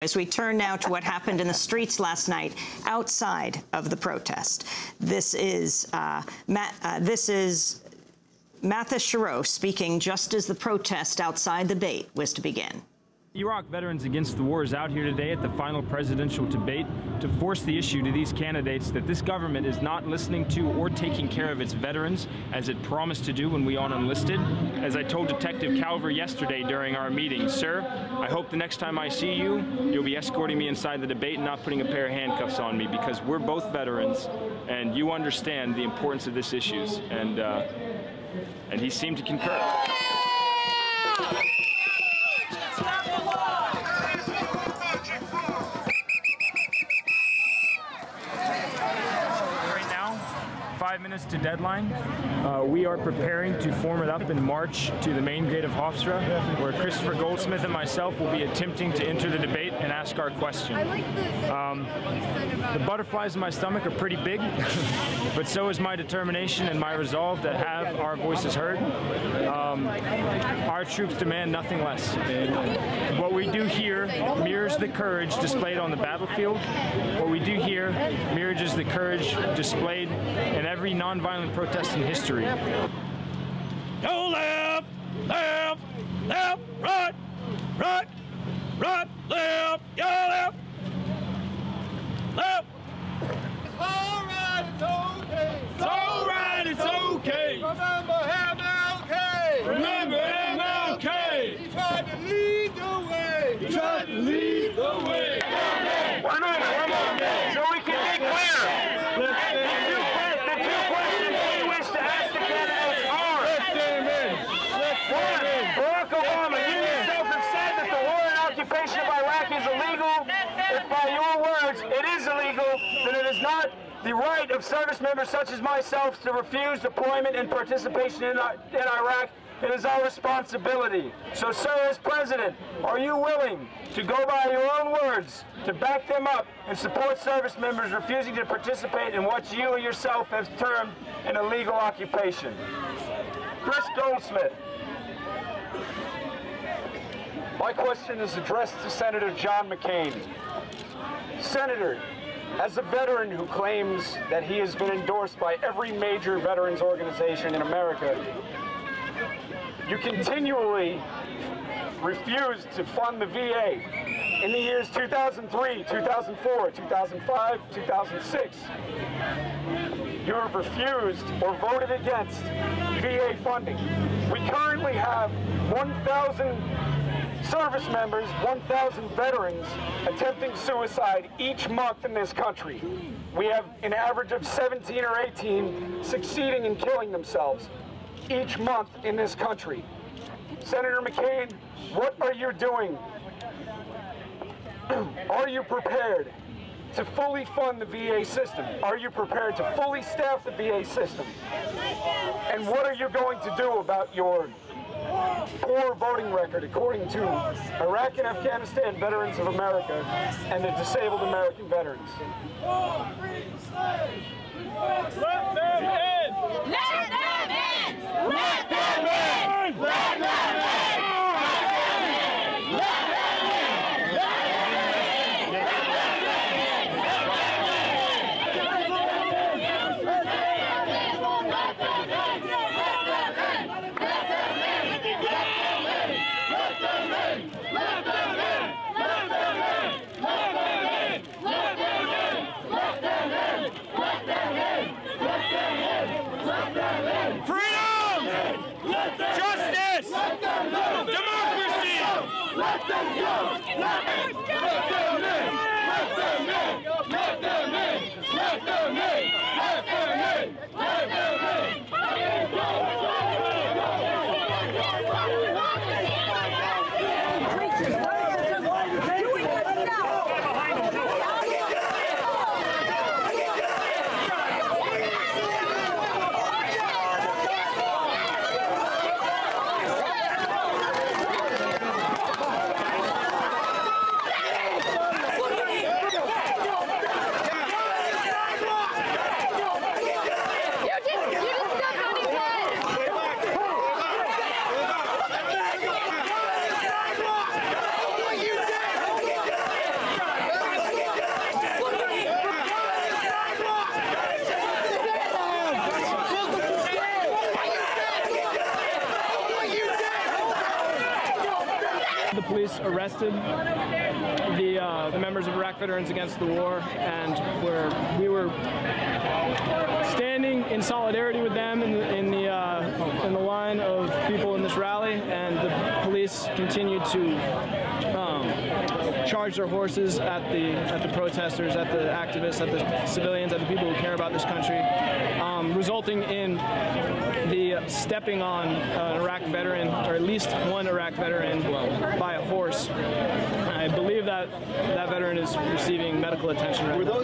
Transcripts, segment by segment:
As we turn now to what happened in the streets last night outside of the protest. This is Mathis Chiraut speaking just as the protest outside the debate was to begin. Iraq Veterans Against the War is out here today at the final presidential debate to force the issue to these candidates that this government is not listening to or taking care of its veterans as it promised to do when we unenlisted. As I told Detective Calver yesterday during our meeting, sir, I hope the next time I see you, you'll be escorting me inside the debate and not putting a pair of handcuffs on me, because we're both veterans and you understand the importance of this issue. And he seemed to concur. Right now, 5 minutes to deadline. We are preparing to form it up in March to the main gate of Hoffstra, where Christopher Goldsmith and myself will be attempting to enter the debate and ask our question. The butterflies in my stomach are pretty big, but so is my determination and my resolve to have our voices heard. Our troops demand nothing less. What we do here mirrors the courage displayed on the battlefield. What we do here mirrors the courage displayed in every nonviolent protest in history. Go left, left, left, right, right, right, left, go left, left. It's all right, it's okay. It's all right, it's okay. Remember MLK. Remember MLK. He tried to lead the way. He tried to lead the way. One moment, so we can be clear. The two questions we wish to ask the candidates are: one, Barack Obama, you yourself have said that the war and occupation of Iraq is illegal. If by your words it is illegal, then it is not the right of service members such as myself to refuse deployment and participation in Iraq. It is our responsibility. So, sir, as president, are you willing to go by your own words, to back them up and support service members refusing to participate in what you yourself have termed an illegal occupation? Chris Goldsmith. My question is addressed to Senator John McCain. Senator, as a veteran who claims that he has been endorsed by every major veterans organization in America, you continually refused to fund the VA in the years 2003, 2004, 2005, 2006. You have refused or voted against VA funding. We currently have 1,000 service members, 1,000 veterans attempting suicide each month in this country. We have an average of 17 or 18 succeeding in killing themselves each month in this country. Senator McCain, what are you doing? Are you prepared to fully fund the VA system? Are you prepared to fully staff the VA system? And what are you going to do about your poor voting record according to Iraq and Afghanistan Veterans of America and the Disabled American Veterans? Let them in! Let them in! Let them in! Let them in! Freedom! Justice! police arrested the members of Iraq Veterans Against the War, and we were standing in solidarity with them in the line of people in this rally, and the police continued to charge their horses at the protesters, at the activists, at the civilians, at the people who care about this country, resulting in the stepping on an Iraq veteran, or at least one Iraq veteran, by a horse. I believe that veteran is receiving medical attention right now.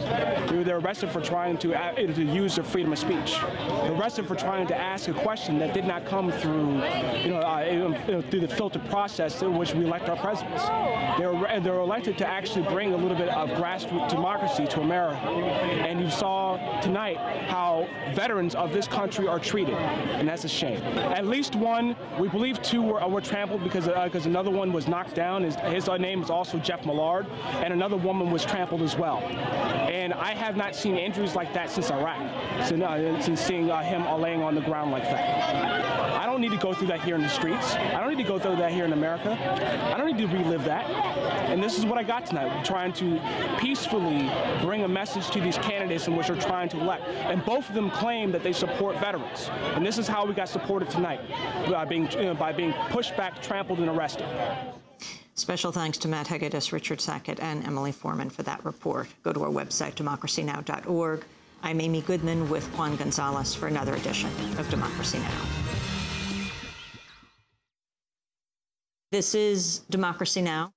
They were arrested for trying to use their freedom of speech. They were arrested for trying to ask a question that did not come through, through the filtered process in which we elect our presidents. They were elected to actually bring a little bit of grassroots democracy to America. And you saw tonight how veterans of this country are treated, and that's a shame. At least one, we believe two were trampled because another one was knocked down. His name is also Jeff Millard, and another woman was trampled as well. And I have not seen injuries like that since Iraq, since seeing him laying on the ground like that. I don't need to go through that here in the streets. I don't need to go through that here in America. I don't need to relive that. And this is what I got tonight, trying to peacefully bring a message to these candidates in which they're trying to elect. And both of them claim that they support veterans. And this is how we got supported tonight, by being pushed back, trampled, and arrested. Special thanks to Matt Hegedus, Richard Sackett, and Emily Foreman for that report. Go to our website, democracynow.org. I'm Amy Goodman with Juan Gonzalez for another edition of Democracy Now! This is Democracy Now!